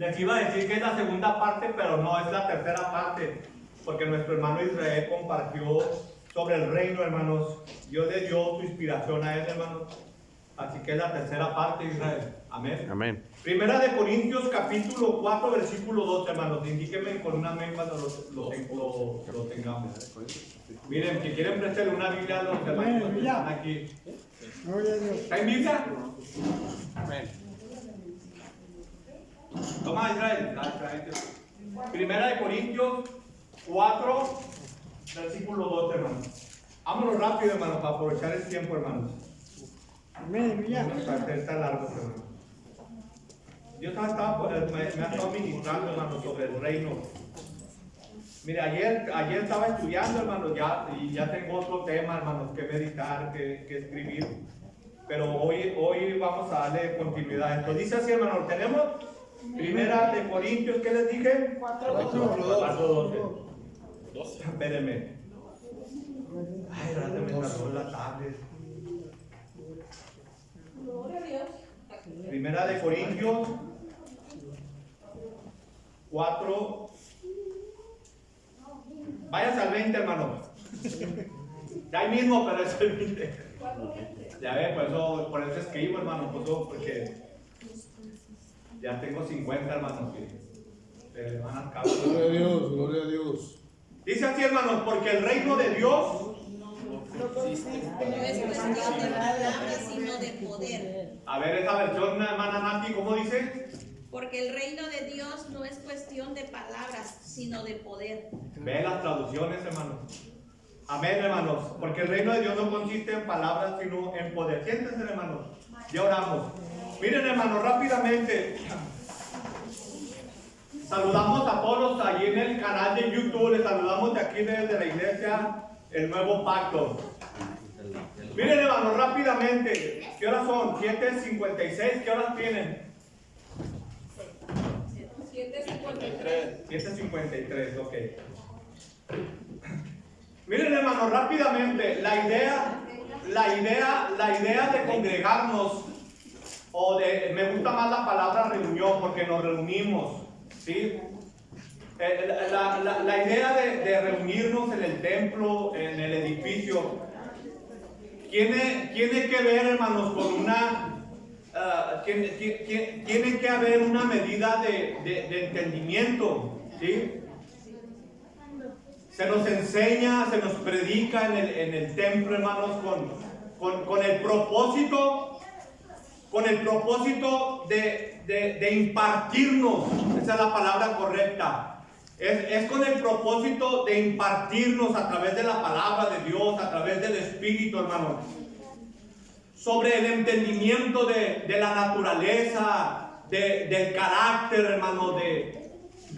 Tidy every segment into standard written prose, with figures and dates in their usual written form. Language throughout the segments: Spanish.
Les iba a decir que es la segunda parte, pero no, es la tercera parte, porque nuestro hermano Israel compartió sobre el reino, hermanos. Dios le dio su inspiración a él, hermanos. Así que es la tercera parte, Israel. Amén. Amén. Primera de Corintios, capítulo 4, versículo 2, hermanos. Indíquenme con una amén cuando lo tengamos. Miren, si quieren prestarle una Biblia a los hermanos que están aquí. ¿Está en Biblia? Amén. Toma, Israel. Primera de Corintios 4, versículo 2, hermanos. Vámonos rápido, hermanos, para aprovechar el tiempo, hermanos. Está largo, hermanos. Dios me ha estado ministrando, hermanos, sobre el reino. Mire, ayer estaba estudiando, hermanos, y ya tengo otro tema, hermanos, que meditar, que escribir. Pero hoy vamos a darle continuidad. Entonces dice así, hermanos, tenemos Primera de Corintios, ¿qué les dije? 4:12. Espérenme. Ay, ahora me tardó la tarde. Primera de Corintios 4. Váyase al 20, hermano. Ya ahí mismo, pero es el 20. Ya ve, por eso escribo, hermano, porque ya tengo 50, hermanos, que le van a caber. Gloria a Dios, gloria a Dios. Dice así, hermanos, porque el reino de Dios No es cuestión de palabras, sino de poder. A ver, esa versión, hermana Nati, ¿cómo dice? Porque el reino de Dios no es cuestión de palabras, sino de poder. Ve las traducciones, hermanos. Amén, hermanos. Porque el reino de Dios no consiste en palabras, sino en poder. Siéntense, hermanos. Ya oramos. Miren, hermanos, rápidamente. Saludamos a todos allí en el canal de YouTube. Les saludamos de aquí desde la iglesia El Nuevo Pacto. Miren, hermanos, rápidamente. ¿Qué horas son? 7:56. ¿Qué horas tienen? 7:53. 7:53, ok. Miren, hermanos, rápidamente, la idea de congregarnos, me gusta más la palabra reunión, porque nos reunimos, ¿sí? La idea de reunirnos en el templo, en el edificio, tiene que ver, hermanos, con tiene que haber una medida de entendimiento, ¿sí? Se nos enseña, se nos predica en el templo, hermanos, con el propósito de impartirnos. Esa es la palabra correcta. Es con el propósito de impartirnos a través de la palabra de Dios, a través del Espíritu, hermanos, sobre el entendimiento de la naturaleza, del carácter, hermano, de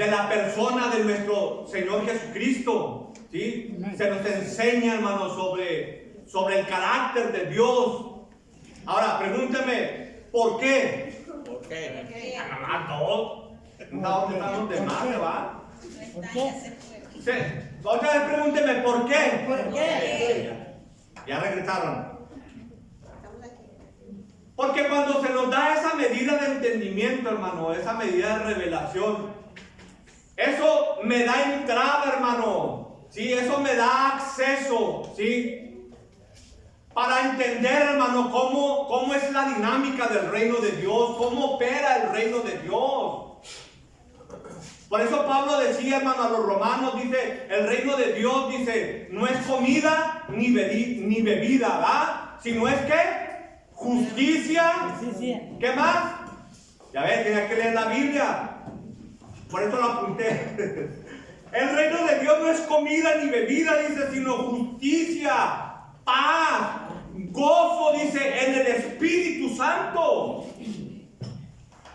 la persona de nuestro Señor Jesucristo, ¿sí? Se nos enseña, hermano, sobre el carácter de Dios. Ahora, pregúnteme, ¿por qué? ¿Por qué? Todos. ¿Dónde están los demás, va? No está, ya se fue. Sí. Otra vez pregúnteme, ¿por qué? ¿Por qué? Ya regresaron. Porque cuando se nos da esa medida de entendimiento, hermano, esa medida de revelación, eso me da entrada, hermano, ¿sí? Eso me da acceso, ¿sí? Para entender, hermano, cómo es la dinámica del reino de Dios, cómo opera el reino de Dios. Por eso Pablo decía, hermano, a los romanos, dice, el reino de Dios, dice, no es comida ni bebida, ¿verdad? Sino es que justicia. ¿Qué más? Ya ves, tenía que leer la Biblia. Por eso lo apunté. El reino de Dios no es comida ni bebida, dice, sino justicia, paz, gozo, dice, en el Espíritu Santo.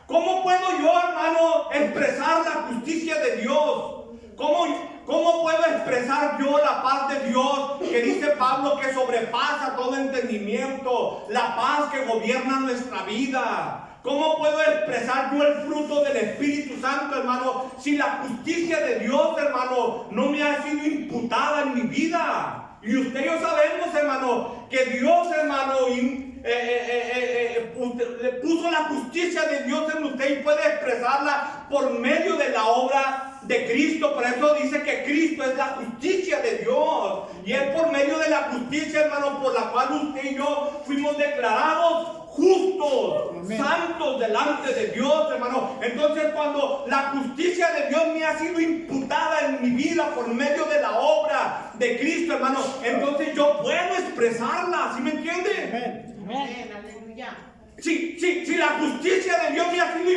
¿Cómo puedo yo, hermano, expresar la justicia de Dios? ¿Cómo puedo expresar yo la paz de Dios, que dice Pablo que sobrepasa todo entendimiento, la paz que gobierna nuestra vida? ¿Cómo puedo expresar yo el fruto del Espíritu Santo, hermano, si la justicia de Dios, hermano, no me ha sido imputada en mi vida? Y usted y yo sabemos, hermano, que Dios, hermano, le puso la justicia de Dios en usted y puede expresarla por medio de la obra de Cristo. Por eso dice que Cristo es la justicia de Dios. Y es por medio de la justicia, hermano, por la cual usted y yo fuimos declarados justos, santos delante de Dios, hermano. Entonces, cuando la justicia de Dios me ha sido imputada en mi vida por medio de la obra de Cristo, hermano, entonces yo puedo expresarla. ¿Sí me entiende? Amén. Aleluya. Si la justicia de Dios me ha sido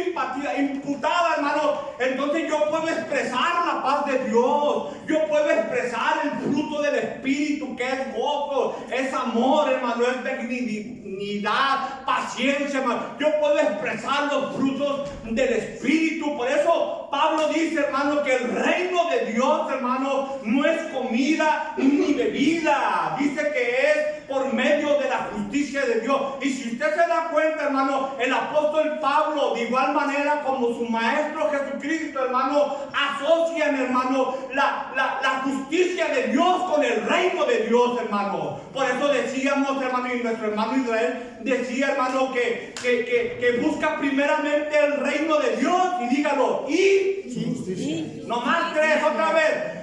imputada, hermano, entonces yo puedo expresar la paz de Dios. Yo puedo expresar el fruto del Espíritu, que es gozo, es amor, hermano, es benignidad, paciencia, hermano. Yo puedo expresar los frutos del Espíritu. Por eso Pablo dice, hermano, que el reino de Dios, hermano, no es comida ni bebida. Dice que es por medio de la justicia de Dios. Y si usted se da cuenta, hermano, el apóstol Pablo, de igual manera como su maestro Jesucristo, hermano, asocian, hermano, la justicia de Dios con el reino de Dios, hermano. Por eso decíamos, hermano, y nuestro hermano Israel decía, hermano, que busca primeramente el reino de Dios, y dígalo, y nomás tres, otra vez.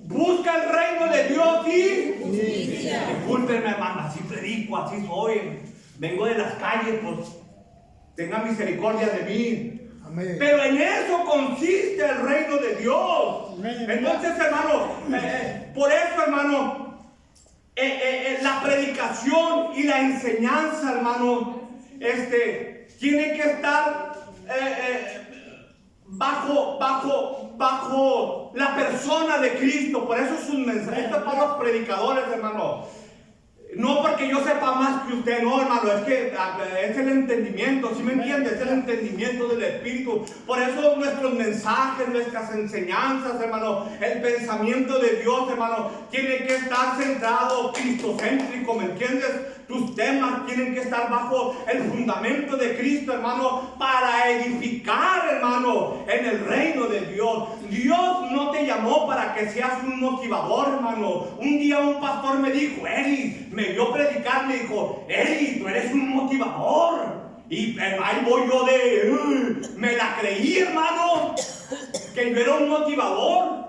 Busca el reino de Dios y discúlpenme, hermano, así predico, así soy. Vengo de las calles, pues tenga misericordia de mí. Amén. Pero en eso consiste el reino de Dios. Amén. Entonces, hermano, por eso, hermano, la predicación y la enseñanza, hermano, tiene que estar bajo la persona de Cristo. Por eso sus mensajes, esto es para los predicadores, hermano. No porque yo sepa más que usted, no, hermano, es que es el entendimiento, ¿sí me entiende? Es el entendimiento del Espíritu. Por eso nuestros mensajes, nuestras enseñanzas, hermano, el pensamiento de Dios, hermano, tiene que estar centrado, cristocéntrico, ¿me entiendes? Tus temas tienen que estar bajo el fundamento de Cristo, hermano, para edificar, hermano, en el reino de Dios. Dios no te llamó para que seas un motivador, hermano. Un día un pastor me dijo, Eli, me vio predicar, me dijo, Eli, tú eres un motivador. Y ahí voy yo me la creí, hermano, que yo era un motivador.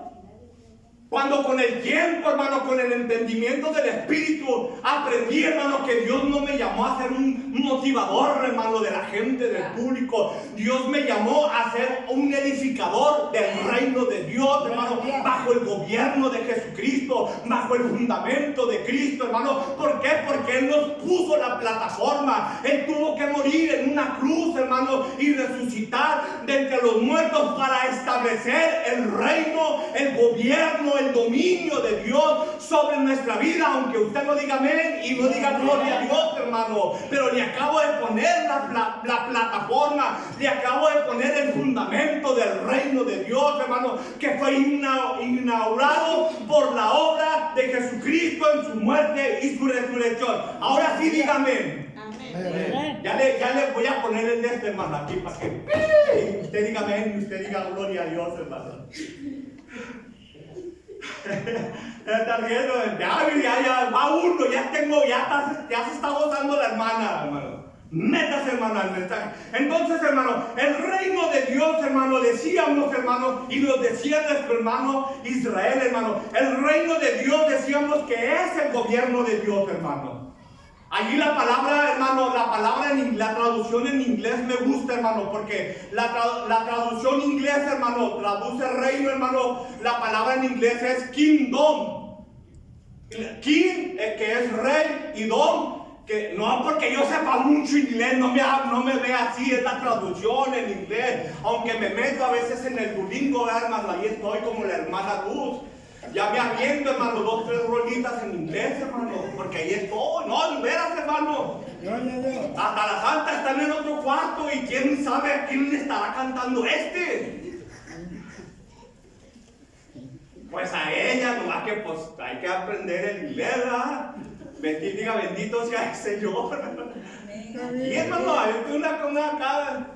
Cuando con el tiempo, hermano, con el entendimiento del Espíritu, aprendí, hermano, que Dios no me llamó a ser un motivador, hermano, de la gente, del público. Dios me llamó a ser un edificador del reino de Dios, hermano, bajo el gobierno de Jesucristo, bajo el fundamento de Cristo, hermano. ¿Por qué? Porque Él nos puso la plataforma. Él tuvo que morir en una cruz, hermano, y resucitar de entre los muertos para establecer el reino, el gobierno, el dominio de Dios sobre nuestra vida. Aunque usted no diga amén y no diga gloria a Dios, hermano, pero le acabo de poner la plataforma, le acabo de poner el fundamento del reino de Dios, hermano, que fue inaugurado por la obra de Jesucristo en su muerte y su resurrección. Ahora sí, dígame. Amén. Ya le voy a poner el de hermano, aquí para que usted diga amén y usted diga gloria a Dios, hermano. Está riendo, ya va uno, ya se está gozando la hermana, hermano. Métase, hermano, al mensaje. Entonces, hermano, el reino de Dios, hermano, decíamos, hermano, y nos decía nuestro hermano Israel, hermano, el reino de Dios decíamos que es el gobierno de Dios, hermano. Allí la palabra, hermano, la traducción en inglés me gusta, hermano, porque la traducción inglesa, hermano, traduce reino, hermano. La palabra en inglés es kingdom. King, que es rey, y dom, que no porque yo sepa mucho inglés, no me ve así, es la traducción en inglés. Aunque me meto a veces en el Duolingo, hermano, ahí estoy como la hermana Luz. Ya me aviento, hermano, 2, 3 rolitas en inglés, hermano, porque ahí estoy. No, de veras, hermano. Hasta la santa está en otro cuarto y quién sabe a quién le estará cantando Pues a ella, nomás que pues hay que aprender el inglés, ¿verdad? Diga, bendito sea el Señor. Y hermano, hay una cara.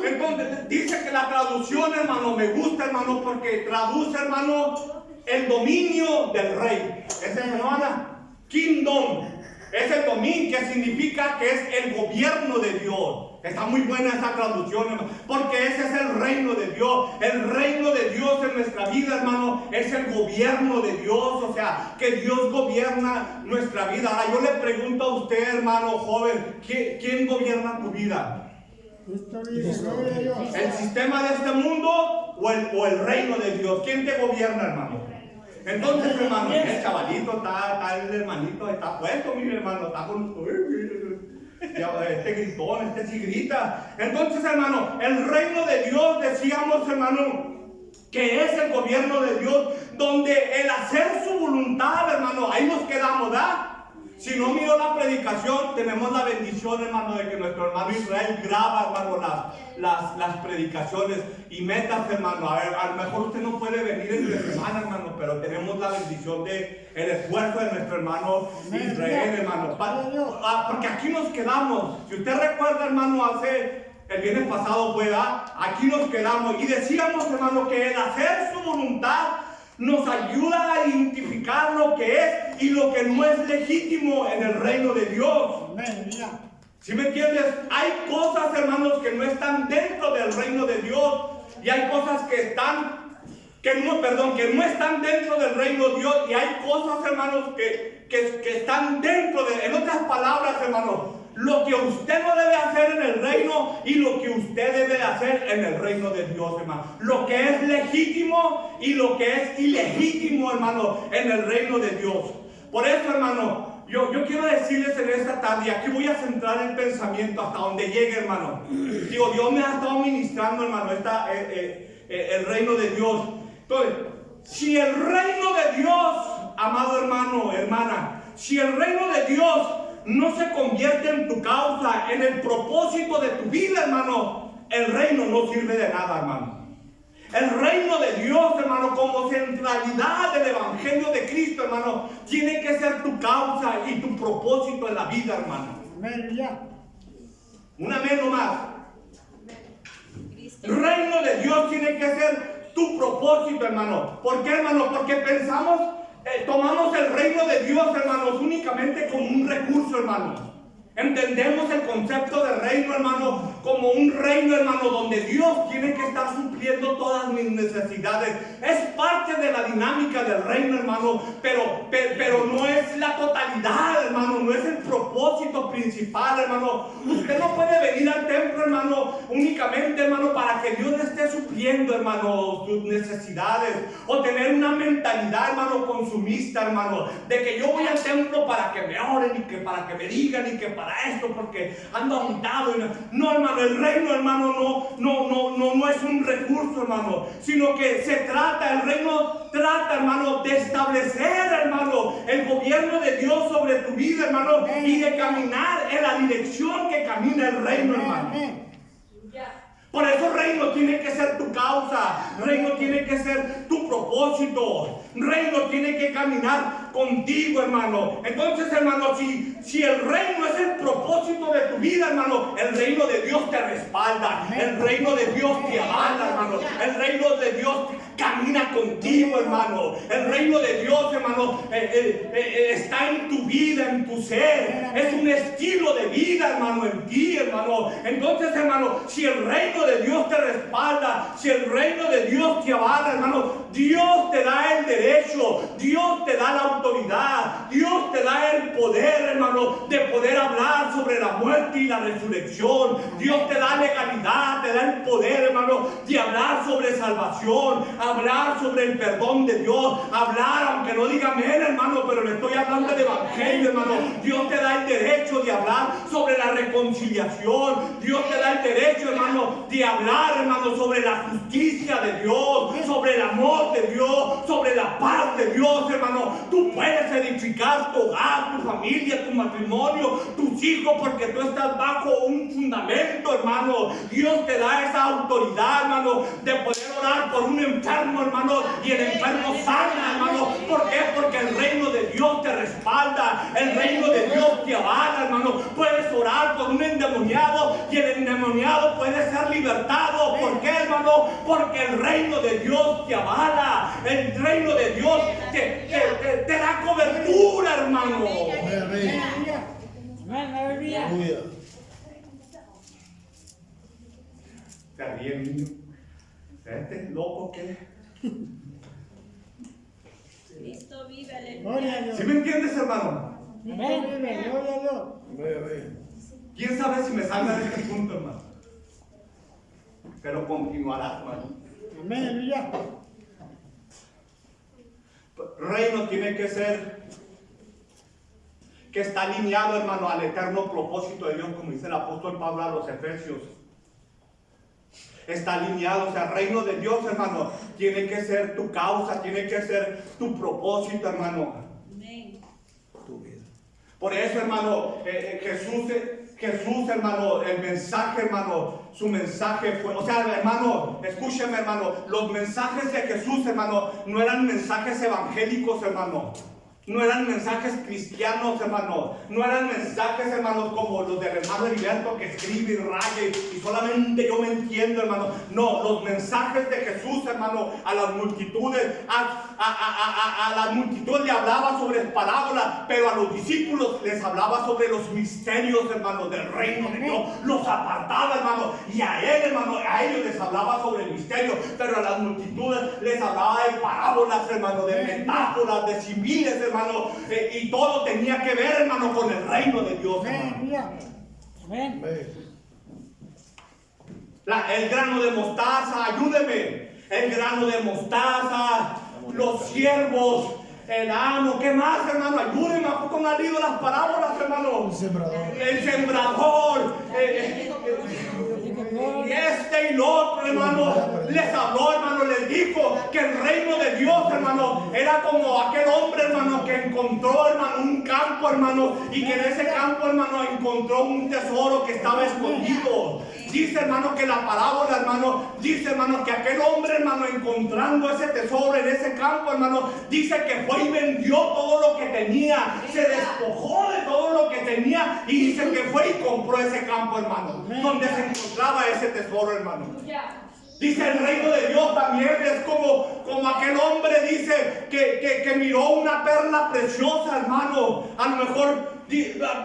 Entonces, dice que la traducción, hermano, me gusta, hermano, porque traduce, hermano, el dominio del rey. ¿Es eso, hermana? Kingdom. Es el dominio, que significa que es el gobierno de Dios. Está muy buena esa traducción, hermano, porque ese es el reino de Dios. El reino de Dios en nuestra vida, hermano, es el gobierno de Dios. O sea, que Dios gobierna nuestra vida. Ahora yo le pregunto a usted, hermano joven, ¿quién gobierna tu vida? ¿El sistema de este mundo o el reino de Dios? ¿Quién te gobierna, hermano? Entonces, hermano, el chavalito está el hermanito, está puesto, mi hermano, está con este gritón, este sí grita. Entonces, hermano, el reino de Dios, decíamos, hermano, que es el gobierno de Dios, donde el hacer su voluntad, hermano, ahí nos quedamos, ¿verdad? Si no miró la predicación, tenemos la bendición, hermano, de que nuestro hermano Israel graba, hermano, las predicaciones y metas, hermano. A lo mejor usted no puede venir en la semana, hermano, pero tenemos la bendición de el esfuerzo de nuestro hermano Israel, hermano. Porque aquí nos quedamos. Si usted recuerda, hermano, el viernes pasado fue, aquí nos quedamos. Y decíamos, hermano, que el hacer su voluntad nos ayuda a identificar lo que es y lo que no es legítimo en el reino de Dios. ¿Sí me entiendes? Hay cosas, hermanos, que no están dentro del reino de Dios, y hay cosas que no están dentro del reino de Dios, y hay cosas, hermanos, que están dentro de, en otras palabras, hermanos, lo que usted no debe hacer en el reino y lo que usted debe hacer en el reino de Dios, hermano. Lo que es legítimo y lo que es ilegítimo, hermano, en el reino de Dios. Por eso, hermano, yo quiero decirles en esta tarde, aquí voy a centrar el pensamiento hasta donde llegue, hermano. Digo, Dios me ha estado ministrando, hermano, el reino de Dios. Entonces, si el reino de Dios, amado hermano, hermana, si el reino de Dios no se convierte en tu causa, en el propósito de tu vida, hermano, el reino no sirve de nada, hermano. El reino de Dios, hermano, como centralidad del evangelio de Cristo, hermano, tiene que ser tu causa y tu propósito en la vida, hermano. Un amén nomás. El reino de Dios tiene que ser tu propósito, hermano. ¿Por qué, hermano? Porque pensamos, tomamos el reino de Dios, hermanos, únicamente como un recurso, hermano. Entendemos el concepto de reino, hermano, como un reino, hermano, donde Dios tiene que estar supliendo todas mis necesidades. Es parte de la dinámica del reino, hermano, pero no es la totalidad, hermano, no es el propósito principal, hermano. Usted no puede venir al templo, hermano, únicamente, hermano, para que Dios le esté supliendo, hermano, sus necesidades, o tener una mentalidad, hermano, consumista, hermano, de que yo voy al templo para que me oren y que para que me digan y que para esto, porque ando agotado. No, hermano, el reino, hermano, no es un recurso, hermano, sino que el reino trata, hermano, de establecer, hermano, el gobierno de Dios sobre tu vida, hermano, y de caminar en la dirección que camina el reino, hermano. Por eso el reino tiene que ser tu causa, reino tiene que ser tu propósito, reino tiene que caminar contigo, hermano. Entonces, hermano, si el reino es el propósito de tu vida, hermano, el reino de Dios te respalda, el reino de Dios te avala, hermano, el reino de Dios camina contigo, hermano. El reino de Dios, hermano, está en tu vida, en tu ser. Es un estilo de vida, hermano, en ti, hermano. Entonces, hermano, si el reino de Dios te respalda, si el reino de Dios te avala, hermano, Dios te da el derecho, Dios te da la autoridad, Dios te da el poder, hermano, de poder hablar sobre la muerte y la resurrección. Dios te da legalidad, te da el poder, hermano, de hablar sobre salvación, hablar sobre el perdón de Dios, hablar, aunque no diga amén, hermano, pero le estoy hablando del evangelio, hermano. Dios te da el derecho de hablar sobre la reconciliación. Dios te da el derecho, hermano, de hablar, hermano, sobre la justicia de Dios, sobre el amor de Dios, sobre la paz de Dios, hermano. Tú puedes edificar tu hogar, tu familia, tu matrimonio, tus hijos, porque tú estás bajo un fundamento, hermano. Dios te da esa autoridad, hermano, de poder orar por un enfermo, hermano, y el enfermo sana, hermano. ¿Por qué? Porque el reino de Dios te respalda, el reino de Dios te avala, hermano. Puedes orar por un endemoniado y el endemoniado puede ser libertado. ¿Por qué, hermano? Porque el reino de Dios te avala, el reino de Dios te da cobertura, hermano. Aleluya. Está bien, niño. Este loco que. Cristo vive, Gloria a aleluya. Dios. ¿Sí me entiendes, hermano? Amén. Gloria a Dios. ¿Quién sabe si me salga de este punto, hermano? Pero continuará, hermano. Amén. Aleluya. Reino tiene que ser que está alineado, hermano, al eterno propósito de Dios, como dice el apóstol Pablo a los Efesios. Está alineado, o sea, el reino de Dios, hermano, tiene que ser tu causa, tiene que ser tu propósito, hermano. Amén. Por eso, hermano, Jesús, hermano, el mensaje, hermano, su mensaje fue, o sea, hermano, escúcheme, hermano, los mensajes de Jesús, hermano, no eran mensajes evangélicos, hermano. No eran mensajes cristianos, hermano. No eran mensajes, hermanos, como los del hermano Heriberto que escribe y raya y solamente yo me entiendo, hermano. No, los mensajes de Jesús, hermano, a las multitudes, a las multitudes le hablaba sobre parábolas, pero a los discípulos les hablaba sobre los misterios, hermano, del reino de Dios. Los apartaba, hermano, y a él, hermano, a ellos les hablaba sobre el misterio, pero a las multitudes les hablaba de parábolas, hermano, de metáforas, de similes, hermano, y todo tenía que ver, hermano, con el reino de Dios, hermano. Amén. El grano de mostaza, ayúdeme. El grano de mostaza, los siervos, el amo, ¿qué más, hermano? Ayúdeme, ¿a poco no han leído las parábolas, hermano? El sembrador, y este y lo otro, hermano, les habló, hermano, les dijo que el reino de Dios, hermano, era como aquel hombre, hermano, que encontró, hermano, un campo, hermano, y que en ese campo, hermano, encontró un tesoro que estaba escondido. Dice, hermano, que la parábola, hermano, dice, hermano, que aquel hombre, hermano, encontrando ese tesoro en ese campo, hermano, dice que fue y vendió todo lo que tenía, se despojó de todo lo que tenía y dice que fue y compró ese campo, hermano, donde se encontraba ese tesoro, hermano. Dice, el reino de Dios también es como aquel hombre, dice, que miró una perla preciosa, hermano. A lo mejor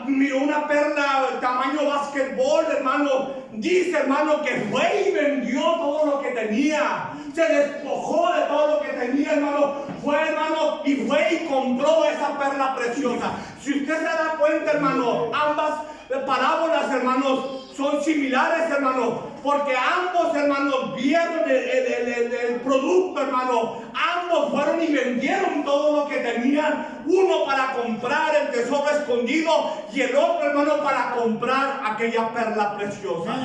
miró una perla tamaño basquetbol, hermano. Dice, hermano, que fue y vendió todo lo que tenía. Se despojó de todo lo que tenía, hermano. Fue, hermano, y fue y compró esa perla preciosa. Si usted se da cuenta, hermano, ambas parábolas, hermanos, son similares, hermano, porque ambos, hermanos, vieron el producto, hermano. Ambos fueron y vendieron todo lo que tenían, uno para comprar el tesoro escondido y el otro, hermano, para comprar aquella perla preciosa.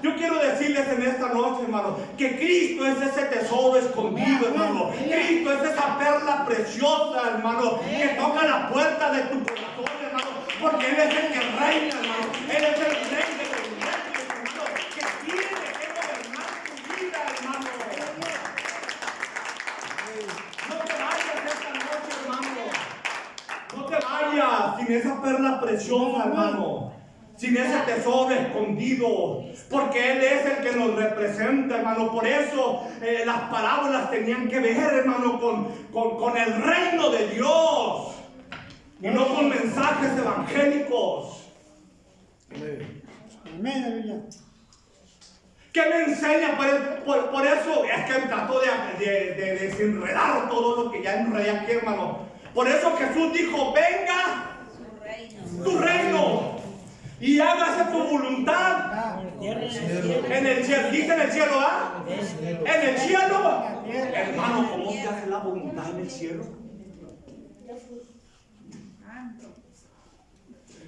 Yo quiero decirles en esta noche, hermano, que Cristo es ese tesoro escondido, hermano. Cristo es esa perla preciosa, hermano, que toca la puerta de tu corazón, hermano, porque Él es el que reina, hermano. Él es el rey de los reyes, hermano, que tiene que gobernar tu vida, hermano. No te vayas esta noche, hermano. No te vayas sin esa perla preciosa, hermano. Sin ese tesoro escondido, porque Él es el que nos representa, hermano. Por eso las parábolas tenían que ver, hermano, con el reino de Dios y no con mensajes evangélicos. Amén. ¿Qué me enseña? Por eso es que trato de desenredar todo lo que ya enredé aquí, hermano. Por eso Jesús dijo, venga tu reino y hágase tu voluntad en el cielo. Dice en el cielo, ¿ah? En el cielo. Hermano, ¿cómo se hace la voluntad en el cielo?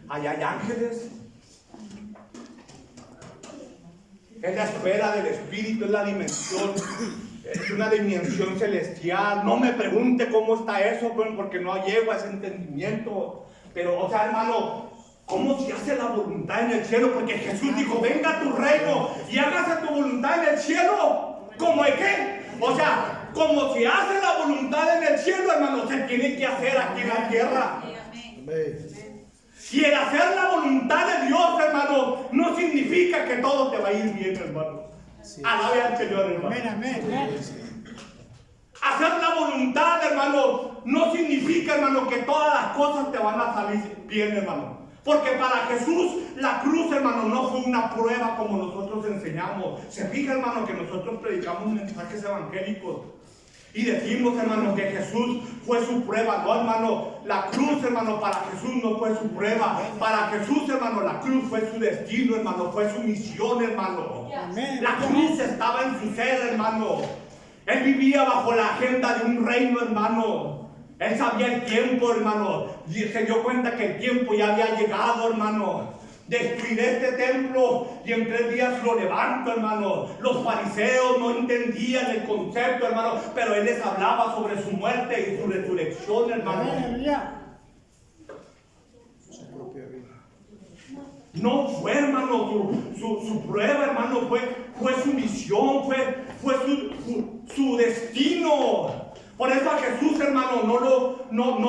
Allá hay ángeles. Es la esfera del Espíritu, es la dimensión. Es una dimensión celestial. No me pregunte cómo está eso, porque no llego a ese entendimiento. Pero, o sea, hermano, ¿cómo se hace la voluntad en el cielo? Porque Jesús dijo, venga a tu reino y hágase tu voluntad en el cielo. ¿Cómo es qué? O sea, como se hace la voluntad en el cielo, hermano, se tiene que hacer aquí en la tierra. Amén. Y el hacer la voluntad de Dios, hermano, no significa que todo te va a ir bien, hermano. Alabe al Señor, hermano. Amén, amén. Hacer la voluntad, hermano, no significa, hermano, que todas las cosas te van a salir bien, hermano. Porque para Jesús la cruz, hermano, no fue una prueba como nosotros enseñamos. Se fija, hermano, que nosotros predicamos mensajes evangélicos y decimos, hermano, que Jesús fue su prueba. No, hermano, la cruz, hermano, para Jesús no fue su prueba. Para Jesús, hermano, la cruz fue su destino, hermano, fue su misión, hermano. La cruz estaba en su ser, hermano. Él vivía bajo la agenda de un reino, hermano. Él sabía el tiempo, hermano. Y se dio cuenta que el tiempo ya había llegado, hermano. Destruiré este templo y en 3 días lo levanto, hermano. Los fariseos no entendían el concepto, hermano, pero él les hablaba sobre su muerte y su resurrección, hermano. Aleluya. Su propia vida. No fue, hermano, su prueba, hermano, fue su misión, fue su destino. Por eso a Jesús, hermano, no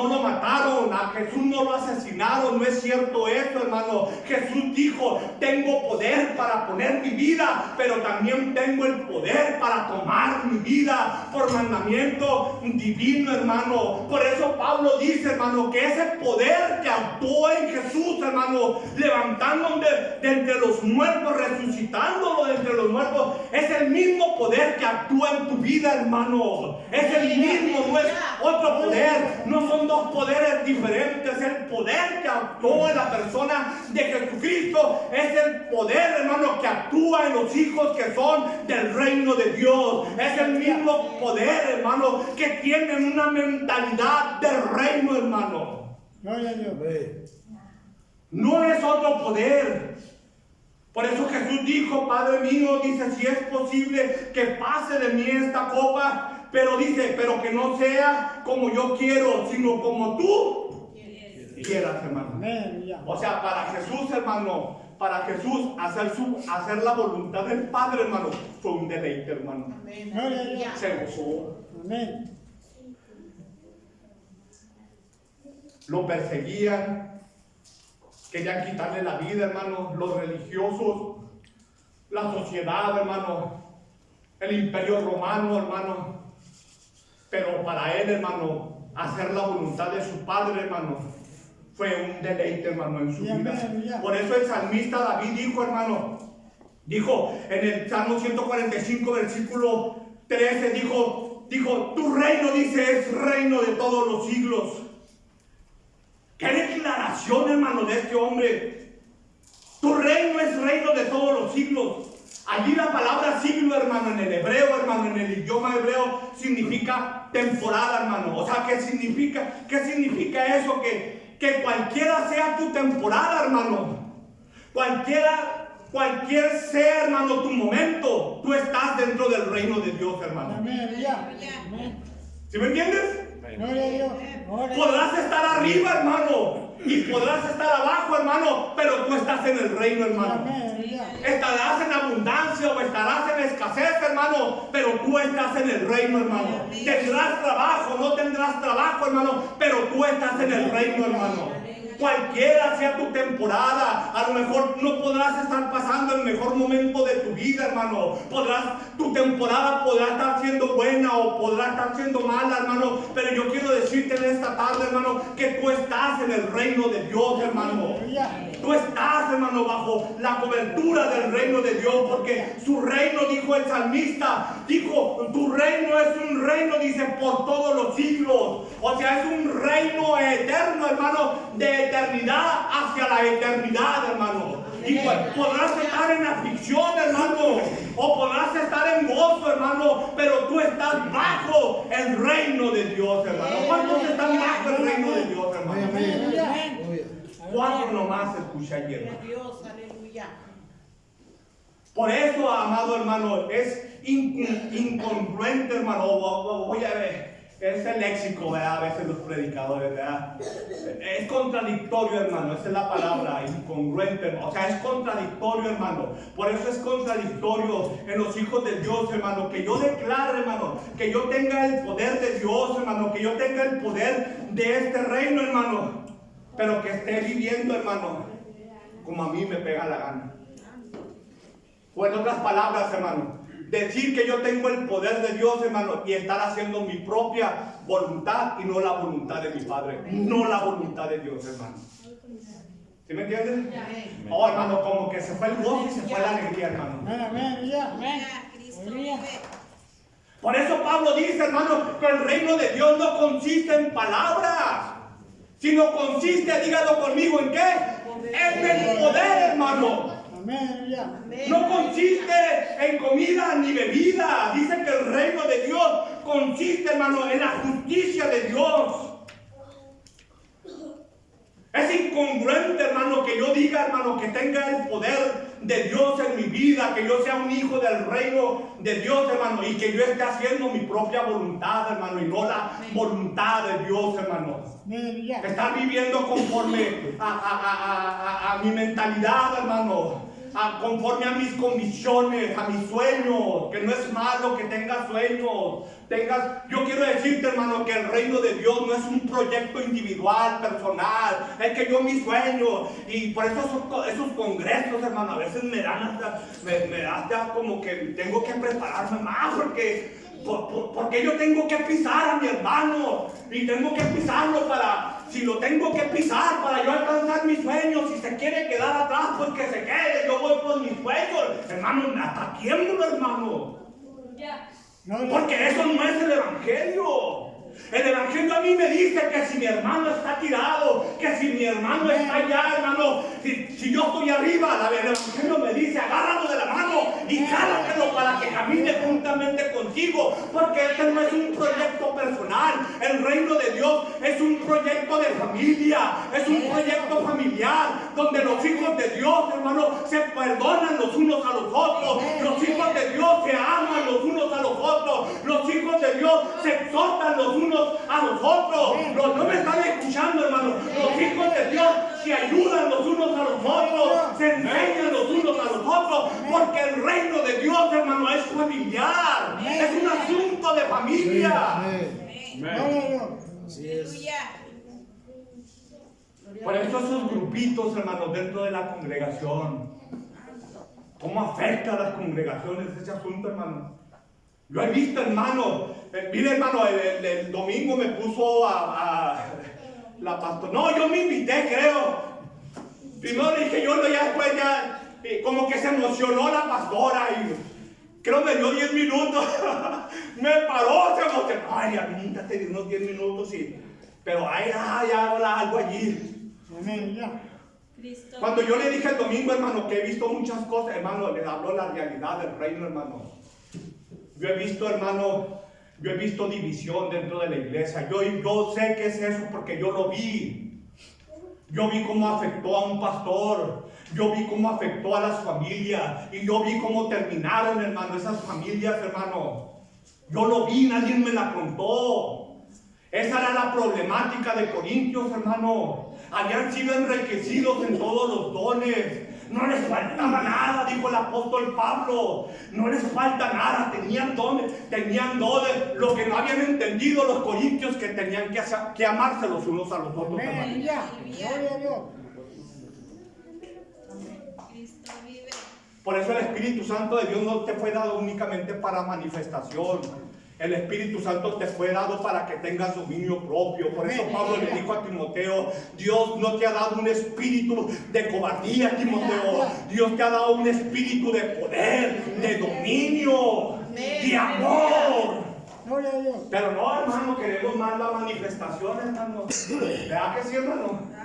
lo mataron, a Jesús no lo asesinaron. No es cierto eso, hermano. Jesús dijo: tengo poder para poner mi vida, pero también tengo el poder para tomar mi vida por mandamiento divino, hermano. Por eso Pablo dice, hermano, que ese poder que actuó en Jesús, hermano, levantándolo de entre los muertos, resucitándolo de entre los muertos, es el mismo poder que actúa en tu vida, hermano. Es el mismo, no es otro poder. No son dos poderes diferentes. El poder que actuó en la persona de Jesucristo es el poder, hermano, que actúa en los hijos que son del reino de Dios. Es el mismo poder, hermano, que tienen una mentalidad del reino, hermano. Gloria a Dios. Amén. No es otro poder. Por eso Jesús dijo: Padre mío, dice, si es posible que pase de mí esta copa, pero dice, pero que no sea como yo quiero, sino como tú quieras, hermano. Amén. O sea, para Jesús, hermano, para Jesús hacer la voluntad del Padre, hermano, fue un deleite, hermano. Gloria a Dios. Se gozó. Amén. Lo perseguían, querían quitarle la vida, hermano, los religiosos, la sociedad, hermano, el imperio romano, hermano. Pero para él, hermano, hacer la voluntad de su Padre, hermano, fue un deleite, hermano, en su vida. Por eso el salmista David dijo, hermano, dijo en el Salmo 145, versículo 13, dijo, tu reino, dice, es reino de todos los siglos. Qué declaración, hermano, de este hombre. Tu reino es reino de todos los siglos. Allí la palabra siglo, hermano, en el hebreo, hermano, en el idioma hebreo, significa temporada, hermano. O sea, ¿qué significa eso? Que cualquiera sea tu temporada, hermano. Cualquier sea, hermano, tu momento, tú estás dentro del reino de Dios, hermano. Amén. ¿Sí me entiendes? Gloria a Dios. Podrás estar arriba, hermano, y podrás estar abajo, hermano, pero tú estás en el reino, hermano. Estarás en abundancia o estarás en escasez, hermano, pero tú estás en el reino, hermano. Tendrás trabajo, no tendrás trabajo, hermano, pero tú estás en el reino, hermano. Cualquiera sea tu temporada, a lo mejor no podrás estar pasando el mejor momento de tu vida, hermano. Tu temporada podrá estar siendo buena o podrá estar siendo mala, hermano. Pero yo quiero decirte en esta tarde, hermano, que tú estás en el reino de Dios, hermano. Tú estás, hermano, bajo la cobertura del reino de Dios, porque su reino, dijo el salmista, dijo, tu reino es un reino, dice, por todos los siglos. O sea, es un reino eterno, hermano, de eternidad hacia la eternidad, hermano. Y podrás estar en aflicción, hermano, o podrás estar en gozo, hermano, pero tú estás bajo el reino de Dios, hermano. ¿Cuántos están bajo el reino de Dios, hermano? ¿Cuántos nomás escuché ayer? Por eso, amado hermano, es incongruente, hermano. Voy a ver. es el léxico, ¿verdad? A veces los predicadores, ¿verdad? Es contradictorio, hermano, esa es la palabra, incongruente, o sea, es contradictorio, hermano. Por eso es contradictorio en los hijos de Dios, hermano, que yo declare, hermano, que yo tenga el poder de Dios, hermano, que yo tenga el poder de este reino, hermano, pero que esté viviendo, hermano, como a mí me pega la gana. O en otras palabras, hermano, decir que yo tengo el poder de Dios, hermano, y estar haciendo mi propia voluntad y no la voluntad de mi Padre, no la voluntad de Dios, hermano. ¿Sí me entienden? Oh, hermano, como que se fue el gozo y se fue la alegría, hermano. Amén. Amén. Cristo vive. Por eso Pablo dice, hermano, que el reino de Dios no consiste en palabras, sino consiste, dígalo conmigo, ¿en qué? En el poder, hermano. Amén. No consiste en comida ni bebida. Dice que el reino de Dios consiste, hermano, en la justicia de Dios. Es incongruente, hermano, que yo diga, hermano, que tenga el poder de Dios en mi vida, que yo sea un hijo del reino de Dios, hermano, y que yo esté haciendo mi propia voluntad, hermano, y no la voluntad de Dios, hermano. Estar viviendo conforme a mi mentalidad, hermano. Conforme a mis convicciones, a mis sueños, que no es malo que tengas sueños, yo quiero decirte, hermano, que el reino de Dios no es un proyecto individual, personal, es que yo mis sueños, y por eso esos congresos, hermano, a veces me dan hasta como que tengo que prepararme más, porque yo tengo que pisar a mi hermano, y tengo que pisarlo si lo tengo que pisar para yo alcanzar mis sueños. Si se quiere quedar atrás, pues que se quede, yo voy por mis sueños, hermano, hasta tiemblo, hermano, porque eso no es el evangelio. El evangelio a mí me dice que si mi hermano está tirado, que si mi hermano está allá, hermano, si yo estoy arriba, el evangelio me dice, agárralo de la mano y jálatelo para que camine juntamente contigo, porque este no es un proyecto personal. El reino de Dios es un proyecto de familia, es un proyecto familiar, donde los hijos de Dios, hermano, se perdonan los unos a los otros, los hijos de Dios se aman los unos a los otros, los hijos de Dios se exhortan los unos a los otros. No me están escuchando, hermano. Los hijos de Dios se ayudan los unos a los otros, se enseñan los unos a los otros, porque el reino de Dios, hermano, es familiar, es un asunto de familia. Así es. Por eso esos grupitos, hermanos, dentro de la congregación, ¿cómo afecta a las congregaciones ese asunto, hermano? Yo he visto, hermano, mire, hermano, el domingo me puso a la pastora. No, yo me invité, creo. Primero le dije yo, ya después como que se emocionó la pastora y creo me dio 10 minutos. Me paró, se emocionó. Ay, Aminita, te di unos 10 minutos, sí. Pero ya habla algo allí. Cuando yo le dije el domingo, hermano, que he visto muchas cosas, hermano, le habló la realidad del reino, hermano. Yo he visto, hermano, división dentro de la iglesia. Yo sé qué es eso porque yo lo vi. Yo vi cómo afectó a un pastor. Yo vi cómo afectó a las familias. Y yo vi cómo terminaron, hermano, esas familias, hermano. Yo lo vi, nadie me la contó. Esa era la problemática de Corintios, hermano. Habían sido enriquecidos en todos los dones. No les faltaba nada, dijo el apóstol Pablo. No les falta nada, tenían dones. Lo que no habían entendido los corintios, que tenían que amarse los unos a los otros, hermano. Por eso el Espíritu Santo de Dios no te fue dado únicamente para manifestación. El Espíritu Santo te fue dado para que tengas dominio propio. Por eso Pablo le dijo a Timoteo, Dios no te ha dado un espíritu de cobardía, Timoteo. Dios te ha dado un espíritu de poder, de dominio, de amor. Pero no, hermano, queremos más la manifestación, hermano. ¿Verdad que sí, hermano?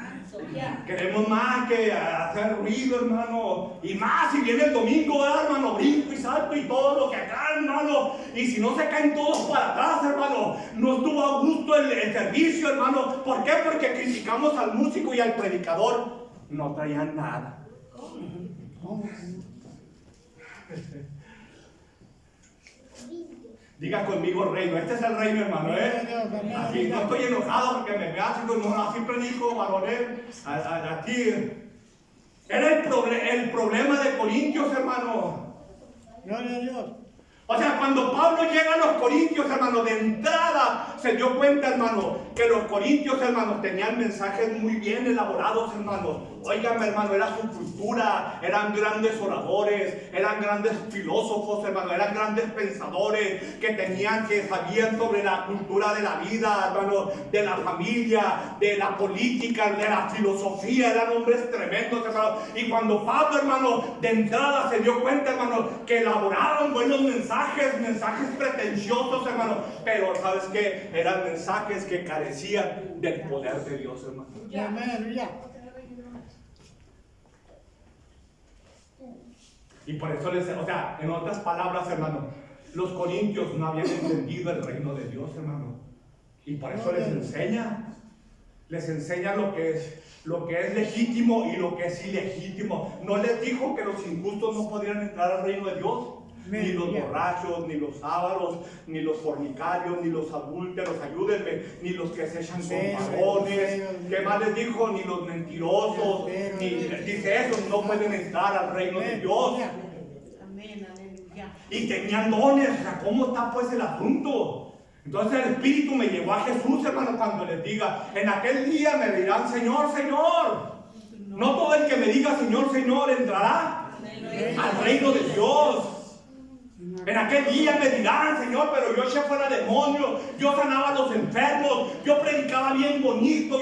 Queremos más que hacer ruido, hermano. Y más si viene el domingo, hermano, brinco y salto y todo lo que acá, hermano. Y si no se caen todos para atrás, hermano, no estuvo a gusto el servicio, hermano. ¿Por qué? Porque criticamos al músico y al predicador. No traían nada. Diga conmigo reino. Este es el reino, hermano, Aquí no estoy enojado porque me veas así predico, varonel. Aquí. Era el problema de Corintios, hermano. Gloria a Dios. O sea, cuando Pablo llega a los Corintios, hermano, de entrada se dio cuenta, hermano, que los Corintios, hermano, tenían mensajes muy bien elaborados, hermano. Óigame, hermano, era su cultura, eran grandes oradores, eran grandes filósofos, hermano, eran grandes pensadores que sabían sobre la cultura de la vida, hermano, de la familia, de la política, de la filosofía, eran hombres tremendos, hermano. Y cuando Pablo, hermano, de entrada se dio cuenta, hermano, que elaboraban buenos mensajes pretenciosos, hermano, pero ¿sabes qué? Eran mensajes que carecían del poder de Dios, hermano. Aleluya. Y por eso en otras palabras, hermano, los corintios no habían entendido el reino de Dios, hermano. Y por eso les enseña lo que es legítimo y lo que es ilegítimo. No les dijo que los injustos no podían entrar al reino de Dios. Ni los borrachos, ni los ávaros, ni los fornicarios, ni los adúlteros, ayúdenme, ni los que se echan con varones. ¿Qué más les dijo? Ni los mentirosos, dice eso, no pueden entrar al reino de Dios. Amén, aleluya. Y tenían dones. O sea, ¿cómo está pues el asunto? Entonces el Espíritu me llevó a Jesús, hermano, cuando les diga, en aquel día me dirán, Señor, Señor. No todo el que me diga, Señor, Señor, entrará al reino de Dios. En aquel día me dirán, Señor, pero yo eché fuera demonios, yo sanaba a los enfermos, yo predicaba bien bonito,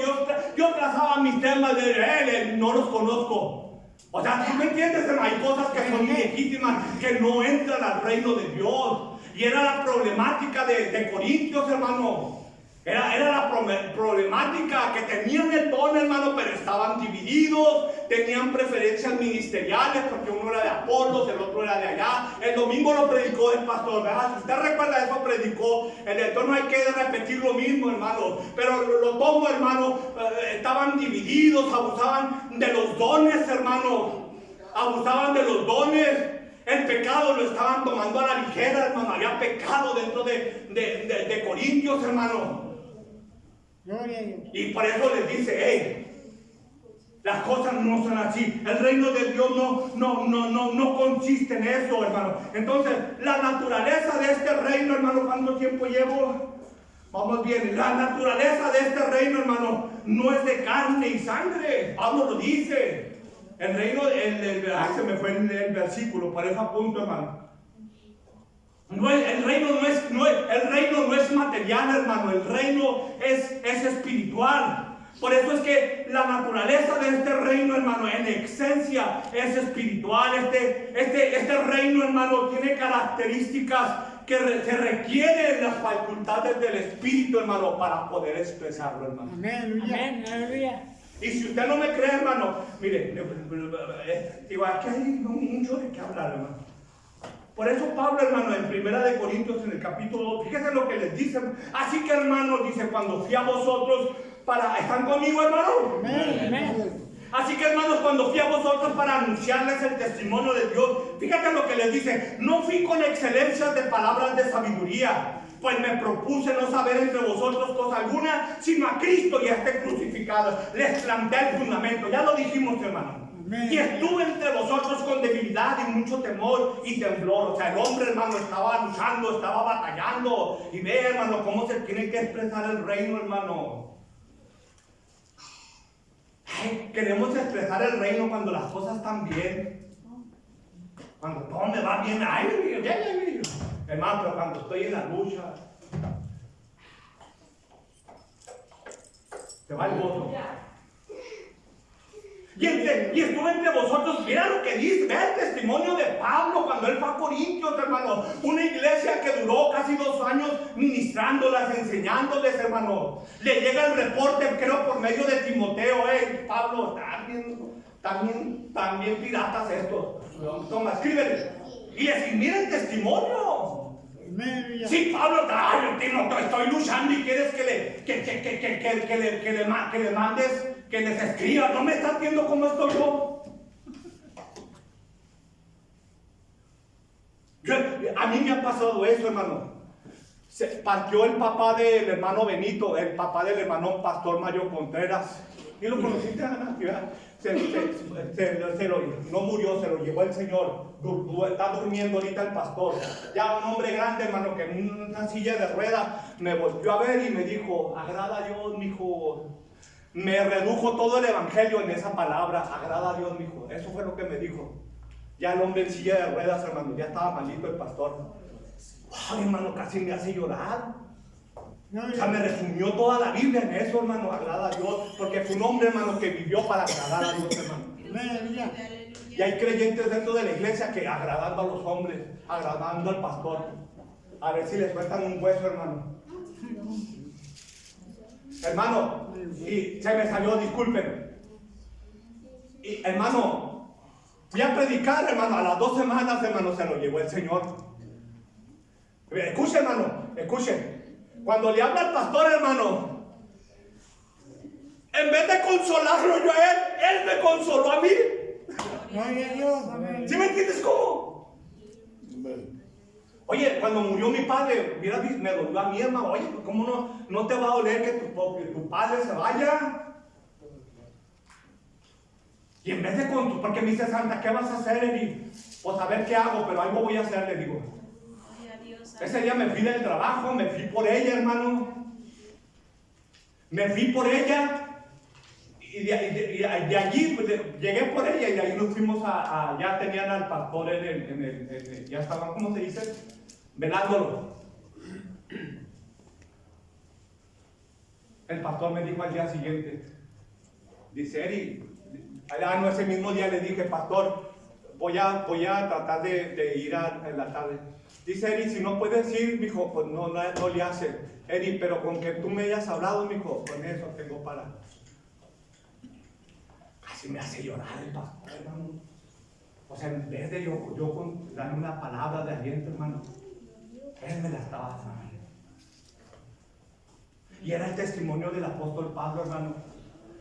yo trazaba mis temas de él, no los conozco. O sea, ¿tú me entiendes, hermano? Hay cosas que son ilegítimas, que no entran al reino de Dios. Y era la problemática de Corintios, hermano. Era la problemática que tenían el don, hermano, pero estaban divididos, tenían preferencias ministeriales, porque uno era de Apolos, el otro era de allá. El domingo lo predicó el pastor, ¿verdad? Si usted recuerda eso, predicó. Entonces no hay que repetir lo mismo, hermano. Pero lo tomo, hermano, estaban divididos, abusaban de los dones, hermano. Abusaban de los dones. El pecado lo estaban tomando a la ligera, hermano. Había pecado dentro de Corintios, hermano. Gloria a Dios. Y por eso les dice, hey, las cosas no son así. El reino de Dios no consiste en eso, hermano. Entonces, la naturaleza de este reino, hermano, ¿cuánto tiempo llevo? Vamos bien. La naturaleza de este reino, hermano, no es de carne y sangre. Pablo lo dice. El reino, se me fue el versículo, por eso apunto, hermano. El reino no es material, hermano. El reino es espiritual. Por eso es que la naturaleza de este reino, hermano, en esencia es espiritual. Este reino, hermano, tiene características que se requieren las facultades del espíritu, hermano, para poder expresarlo, hermano. Amén, aleluya. Y si usted no me cree, hermano, mire, digo, aquí hay mucho de qué hablar, hermano. Por eso Pablo, hermano, en 1 Corintios, en el capítulo 2, fíjese lo que les dice. Así que, hermano, dice, cuando fui a vosotros ¿están conmigo, hermano? Amén. Así que, hermanos, cuando fui a vosotros para anunciarles el testimonio de Dios, fíjate lo que les dice. No fui con excelencias de palabras de sabiduría, pues me propuse no saber entre vosotros cosa alguna, sino a Cristo y a este crucificado. Les planteé el fundamento, ya lo dijimos, hermano. Y estuve entre vosotros con debilidad y mucho temor y temblor. O sea, el hombre, hermano, estaba luchando, estaba batallando. Y ve, hermano, cómo se tiene que expresar el reino, hermano. Ay, queremos expresar el reino cuando las cosas están bien. Cuando todo me va bien. Ay, hermano, pero cuando estoy en la lucha, se va el gozo. Y estuve entre vosotros, mira lo que dice, ve el testimonio de Pablo cuando él fue a Corintios, hermano. Una iglesia que duró casi 2 años ministrándolas, enseñándoles, hermano. Le llega el reporte, creo, por medio de Timoteo, Pablo, también piratas estos. Toma, escríbele. Y les dice, mira el testimonio. Sí, Pablo, estoy luchando y quieres que le mandes, que les escriba. ¿No me estás viendo cómo estoy yo? A mí me ha pasado eso, hermano. Se partió el papá del hermano Benito, el papá del hermano Pastor Mario Contreras. ¿Y lo conociste, Ana? No murió, se lo llevó el Señor. Está durmiendo ahorita el pastor. Ya un hombre grande, hermano, que en una silla de ruedas me volvió a ver y me dijo: agrada a Dios, mijo. Me redujo todo el evangelio en esa palabra: agrada a Dios, mijo. Eso fue lo que me dijo. Ya el hombre en silla de ruedas, hermano, ya estaba malito el pastor. Ay, hermano, casi me hace llorar. O sea, me resumió toda la Biblia en eso, hermano: agrada a Dios, porque fue un hombre, hermano, que vivió para agradar a Dios, hermano. Aleluya. Y hay creyentes dentro de la iglesia que agradando a los hombres, agradando al pastor, a ver si les sueltan un hueso, hermano. Hermano, y se me salió, disculpen. Y hermano, fui a predicar, hermano, a las 2 semanas, hermano, se lo llevó el Señor. Escuchen, hermano, escuchen. Cuando le habla al pastor, hermano, en vez de consolarlo yo a él me consoló a mí. Gloria a Dios. Amén. ¿Sí me entiendes cómo? Amén. Oye, cuando murió mi padre, mira, me dolió a mi hermano. Oye, ¿cómo no te va a doler que tu padre se vaya? Y en vez de porque me dice: Santa, ¿qué vas a hacer, Eri? Pues a ver qué hago, pero algo voy a hacer, le digo. Ese día me fui del trabajo, me fui por ella, hermano. Me fui por ella. Y de allí, pues, llegué por ella y de ahí nos fuimos ya tenían al pastor ya estaban, ¿cómo se dice? Velándolo. El pastor me dijo al día siguiente, dice: Eri, no, ese mismo día le dije: pastor, voy a tratar de ir en la tarde. Dice: Eri, si no puedes ir, mijo, pues no le hace. Eri, pero con que tú me hayas hablado, mijo, con eso tengo para. Casi me hace llorar el pastor, hermano. O sea, en vez de yo darle una palabra de aliento, hermano, él me la estaba dando. Y era el testimonio del apóstol Pablo, hermano.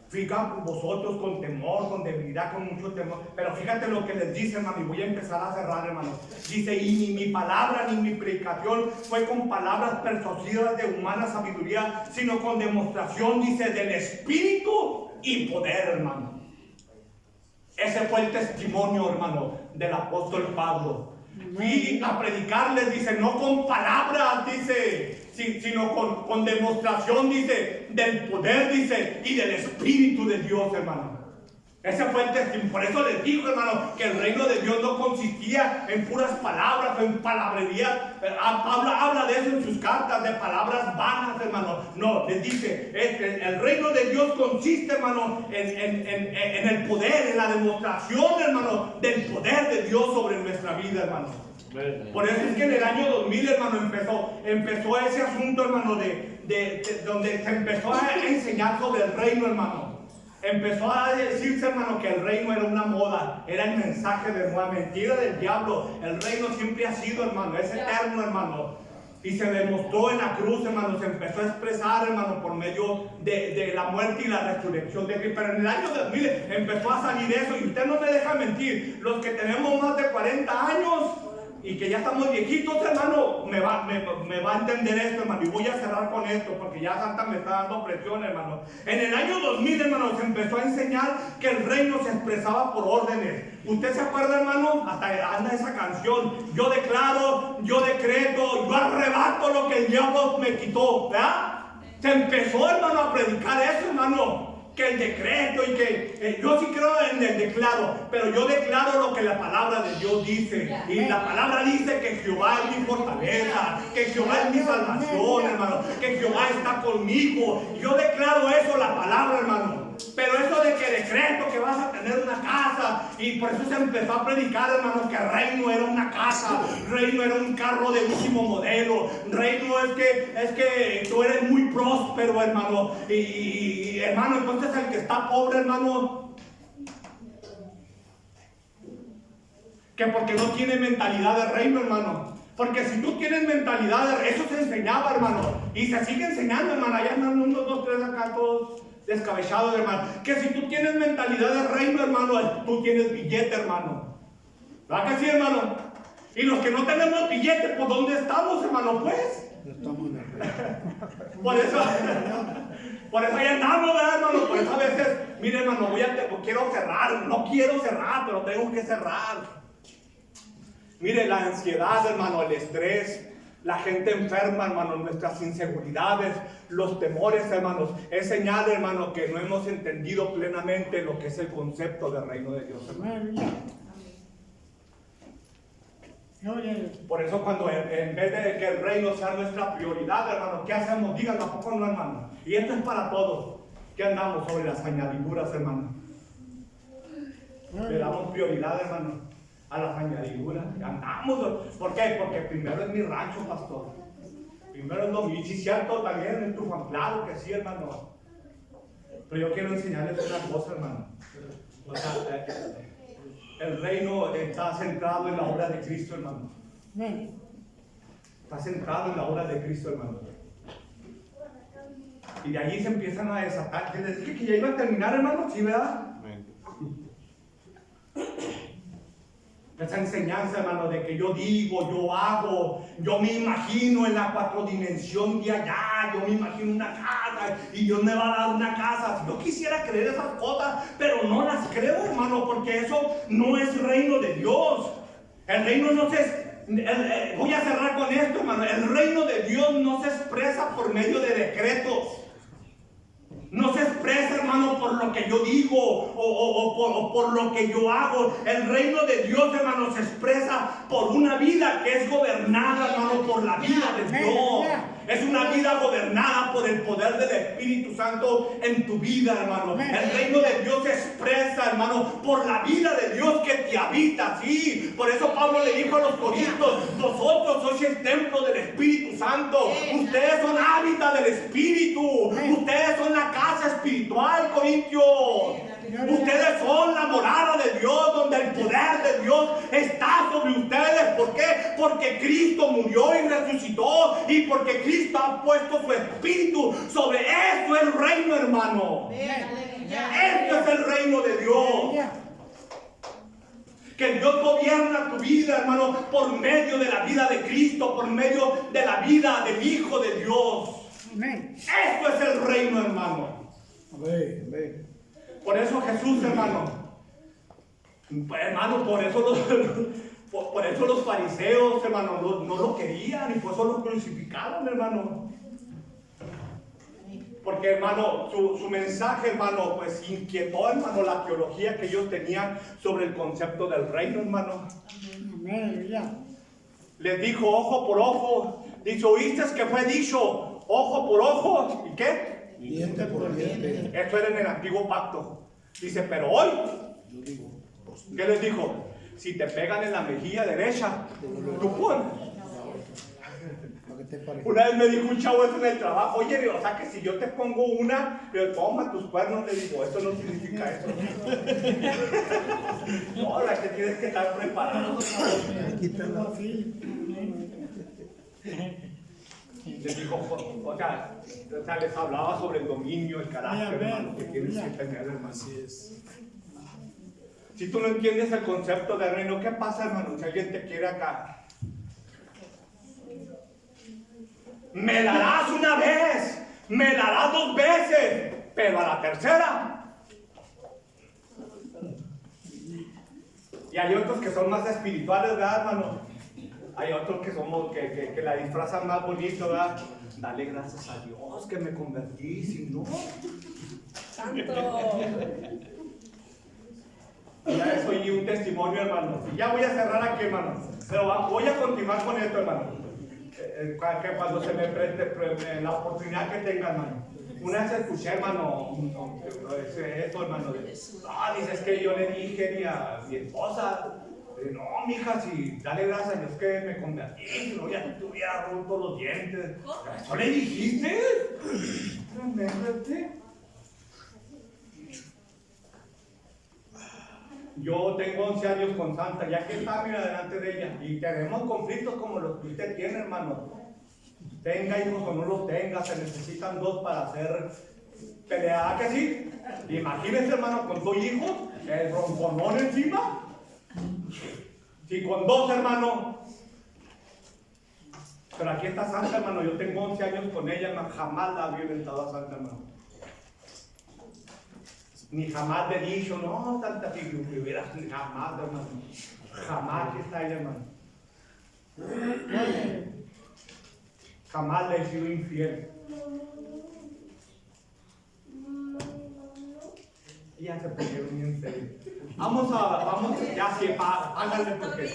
Fijan vosotros con temor, con debilidad, con mucho temor. Pero fíjate lo que les dice, hermano, y voy a empezar a cerrar, hermano. Dice: y ni mi palabra ni mi predicación fue con palabras persuasivas de humana sabiduría, sino con demostración, dice, del Espíritu y poder, hermano. Ese fue el testimonio, hermano, del apóstol Pablo. Fui a predicarles, dice, no con palabras, dice, sino con demostración, dice, del poder, dice, y del Espíritu de Dios, hermano. Ese fue el testimonio. Por eso les digo, hermano, que el reino de Dios no consistía en puras palabras, en palabrerías. Pablo habla de eso en sus cartas, de palabras vanas, hermano. No, les dice, el reino de Dios consiste, hermano, en el poder, en la demostración, hermano, del poder de Dios sobre nuestra vida, hermano. Por eso es que en el año 2000, hermano, empezó ese asunto, hermano, de donde se empezó a enseñar sobre el reino, hermano. Empezó a decirse, hermano, que el reino era una moda, era el mensaje de una mentira del diablo. El reino siempre ha sido, hermano, es eterno, hermano. Y se demostró en la cruz, hermano, se empezó a expresar, hermano, por medio de la muerte y la resurrección de Cristo. Pero en el año 2000 empezó a salir eso, y usted no me deja mentir, los que tenemos más de 40 años y que ya estamos viejitos, hermano, me va a entender esto, hermano, y voy a cerrar con esto, porque ya Santa me está dando presión, hermano. En el año 2000, hermano, se empezó a enseñar que el reino se expresaba por órdenes. ¿Usted se acuerda, hermano? Hasta anda esa canción: yo declaro, yo decreto, yo arrebato lo que el diablo me quitó, ¿verdad? Se empezó, hermano, a predicar eso, hermano, que el decreto y que yo sí creo en el declaro, pero yo declaro lo que la palabra de Dios dice. Y la palabra dice que Jehová es mi fortaleza, que Jehová es mi salvación, hermano, que Jehová está conmigo. Yo declaro eso, la palabra, hermano. Pero eso de que decreto que vas a tener una casa, y por eso se empezó a predicar, hermano, que el reino era una casa, reino era un carro de último modelo, reino es que tú eres muy próspero, hermano, y hermano, entonces el que está pobre, hermano, que porque no tiene mentalidad de reino, hermano. Porque si tú tienes mentalidad de reino, eso se enseñaba, hermano, y se sigue enseñando, hermano. Allá andan 1, 2, 3 acá todos descabellados, hermano. Que si tú tienes mentalidad de reino, hermano, tú tienes billete, hermano. ¿Verdad que sí, hermano? Y los que no tenemos billete, pues ¿dónde estamos, hermano? Pues Estamos en el reino. Por eso ahí andamos, ¿verdad, hermano? Por eso a veces, mire, hermano, quiero cerrar, no quiero cerrar, pero tengo que cerrar. Mire, la ansiedad, hermano, el estrés, la gente enferma, hermano, nuestras inseguridades, los temores, hermanos, es señal, hermano, que no hemos entendido plenamente lo que es el concepto del reino de Dios, hermano. Aleluya. Gloria a Dios. Por eso cuando en vez de que el reino sea nuestra prioridad, hermano, ¿qué hacemos? Díganlo, ¿a poco no, hermano? Y esto es para todos. ¿Qué andamos sobre las añadiduras, hermano? Le damos prioridad, hermano, a las añadiduras. Andamos. ¿Por qué? Porque primero es mi rancho, pastor. Primero es lo mío. Y si es cierto, también en tu familia. Claro que sí, hermano. Pero yo quiero enseñarles una cosa, hermano. O sea, el reino está centrado en la obra de Cristo, hermano. Amén. Está centrado en la obra de Cristo, hermano. Y de allí se empiezan a desatar. Les dije que ya iba a terminar, hermano. ¿Sí, verdad? Esa enseñanza, hermano, de que yo digo, yo hago, yo me imagino en la cuatrodimensión de allá, yo me imagino una casa y Dios me va a dar una casa. Yo quisiera creer esas cosas, pero no las creo, hermano, porque eso no es reino de Dios. El reino no se... voy a cerrar con esto, hermano. El reino de Dios no se expresa por medio de decretos. No se expresa, hermano, por lo que yo digo o por lo que yo hago. El reino de Dios, hermano, se expresa por una vida que es gobernada, hermano, por la vida de Dios. Es una vida gobernada por el poder del Espíritu Santo en tu vida, hermano. El reino de Dios se expresa, hermano, por la vida de Dios que te habita, sí. Por eso Pablo le dijo a los corintios: vosotros sois el templo del Espíritu Santo. Ustedes son hábitat del Espíritu. Ustedes son la casa espiritual, corintios. Ustedes son la morada de Dios, donde el poder de Dios está sobre ustedes. ¿Por qué? Porque Cristo murió y resucitó, y porque Cristo ha puesto su espíritu sobre esto, el reino, hermano. Esto es el reino de Dios. Que Dios gobierna tu vida, hermano, por medio de la vida de Cristo, por medio de la vida del Hijo de Dios. Amén. Esto es el reino, hermano. Amén. Por eso Jesús, hermano, por eso los fariseos, hermano, no lo querían y por eso lo crucificaron, hermano. Porque, hermano, su mensaje, hermano, pues inquietó, hermano, la teología que ellos tenían sobre el concepto del reino, hermano. Amén. Les dijo ojo por ojo. Dice: ¿oíste que fue dicho ojo por ojo? ¿Y qué? Diente por diente. Esto era en el antiguo pacto. Dice: pero hoy, Yo digo, ¿qué les dijo? Si te pegan en la mejilla derecha, tú pon. ¿Para qué te parece? Una vez me dijo un chavo eso en el trabajo: oye, o sea que si yo te pongo una, pero toma tus cuernos. Le digo: eso no significa eso. No, la que tienes que estar preparado. Quítala. Les dijo, o sea, les hablaba sobre el dominio, el carácter, hermano, que tienes que tener, hermano. Así es. Si tú no entiendes el concepto de reino, ¿qué pasa, hermano? Si alguien te quiere acá, me la das una vez, me la das dos veces, pero a la tercera. Y hay otros que son más espirituales, ¿verdad, hermano? Hay otros que somos, que la disfrazan más bonito, ¿verdad? Dale gracias a Dios que me convertí, si no. Santo. Ya eso y un testimonio, hermano. Y ya voy a cerrar aquí, hermano. Pero voy a continuar con esto, hermano. Que cuando se me preste la oportunidad que tenga, hermano. Una vez escuché, hermano, esto, hermano. Dices que yo le dije a mi esposa: no, mija, si dale gracias a Dios que me convertí, si no ya te hubiera roto los dientes. ¿Eso le dijiste? Yo tengo 11 años con Santa, ya que está, mira, delante de ella, y tenemos conflictos como los que usted tiene, hermano. Tenga hijos o no los tenga, se necesitan dos para hacer pelea, ¿que sí? Imagínese, hermano, con 2 hijos, el ronconón encima. Si con 2, hermano, Pero aquí está Santa, hermano. Yo tengo 11 años con ella, hermano. Jamás la había violentado a Santa, hermano. Ni jamás le he dicho, no, Santa, que hubiera, jamás, hermano. Jamás que está ella, hermano. Jamás le he sido infiel. Ya se pusieron bien serio. Vamos, ya sí, háganle porque